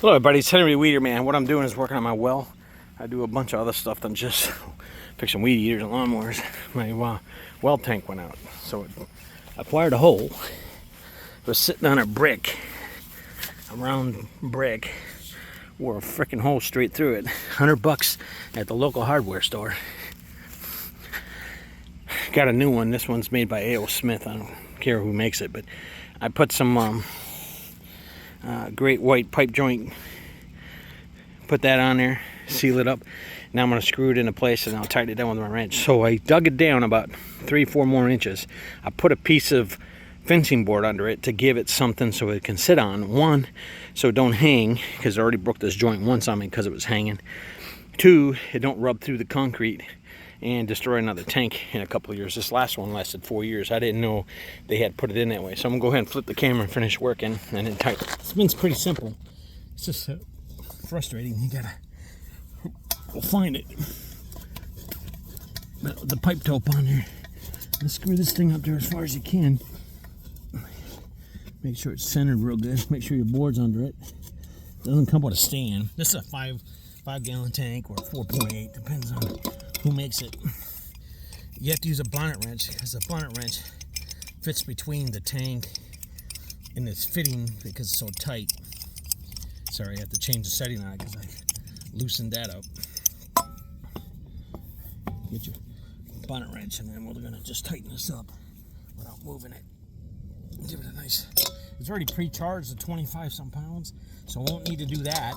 Hello everybody, it's Henry Weed Eater, man. What I'm doing is working on my well. I do a bunch of other stuff than just fixing weed eaters and lawnmowers. My well tank went out, so I wired a hole. It was sitting on a brick, a round brick, wore a freaking hole straight through it. $100 at the local hardware store. Got a new one. This one's made by A.O. Smith. I don't care who makes it, but I put some great white pipe joint, put that on there, seal it up. Now I'm going to screw it into place and I'll tighten it down with my wrench. So I dug it down about 3-4 more inches. I put a piece of fencing board under it to give it something so it can sit on. One, so it don't hang, because I already broke this joint once on me because it was hanging. Two, it don't rub through the concrete and destroy another tank in a couple of years. This last one lasted 4 years. I didn't know they had put it in that way. So I'm gonna go ahead and flip the camera and finish working and then tighten. This one's pretty simple. It's just frustrating. You gotta find it. But the pipe top on there. And screw this thing up there as far as you can. Make sure it's centered real good. Make sure your board's under it. Doesn't come with a stand. This is a 5-gallon tank or 4.8, depends on who makes it. You have to use a bonnet wrench because the bonnet wrench fits between the tank and it's fitting because it's so tight. Sorry, I have to change the setting on it because I loosened that up. Get your bonnet wrench and then we're going to just tighten this up without moving it. Give it a nice... It's already pre-charged at 25 some pounds, so I won't need to do that.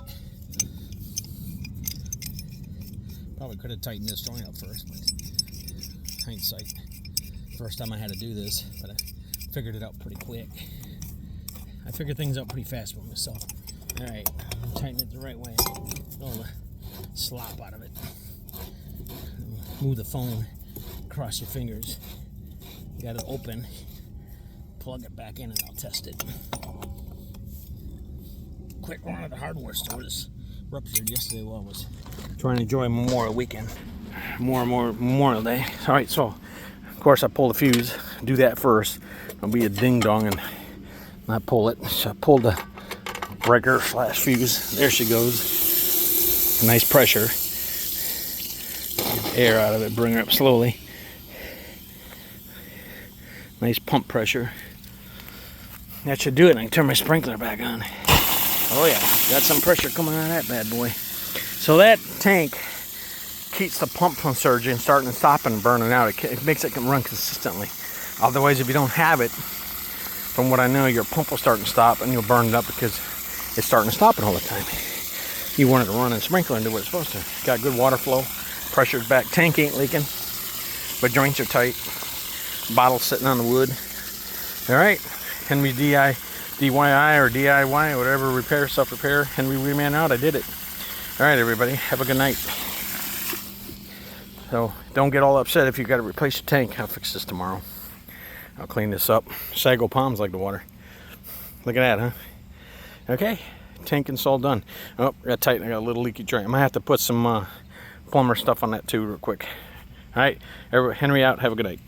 Probably could have tightened this joint up first, but hindsight. First time I had to do this, but I figured it out pretty quick. I figured things out pretty fast with myself. All right, tighten it the right way. All the slop out of it. Move the phone, cross your fingers. You got it open. Plug it back in and I'll test it. Quick run at the hardware store. This ruptured yesterday while I was trying to enjoy Memorial Weekend. Memorial Day. All right, so of course I pull the fuse. Do that first. It'll be a ding dong and not pull it. So I pulled the breaker / fuse. There she goes. Nice pressure. Get air out of it. Bring her up slowly. Nice pump pressure. That should do it. I can turn my sprinkler back on. Oh yeah, got some pressure coming out of that bad boy. So that tank keeps the pump from surging, starting and stopping and burning out. It makes it run consistently. Otherwise, if you don't have it, from what I know, your pump will start and stop and you'll burn it up because it's starting and stopping all the time. You want it to run and sprinkle and do what it's supposed to. Got good water flow, pressure's back, tank ain't leaking, but joints are tight. Bottle sitting on the wood. All right, Henry DIY or DIY, whatever repair, self-repair. Henry Weedman out. I did it. All right, everybody, have a good night. So don't get all upset if you got to replace your tank. I'll fix this tomorrow. I'll clean this up. Sago palms like the water. Look at that, huh? Okay, tank install done. Oh, got tight. I got a little leaky joint. I might have to put some plumber stuff on that too real quick. All right, Henry out. Have a good night.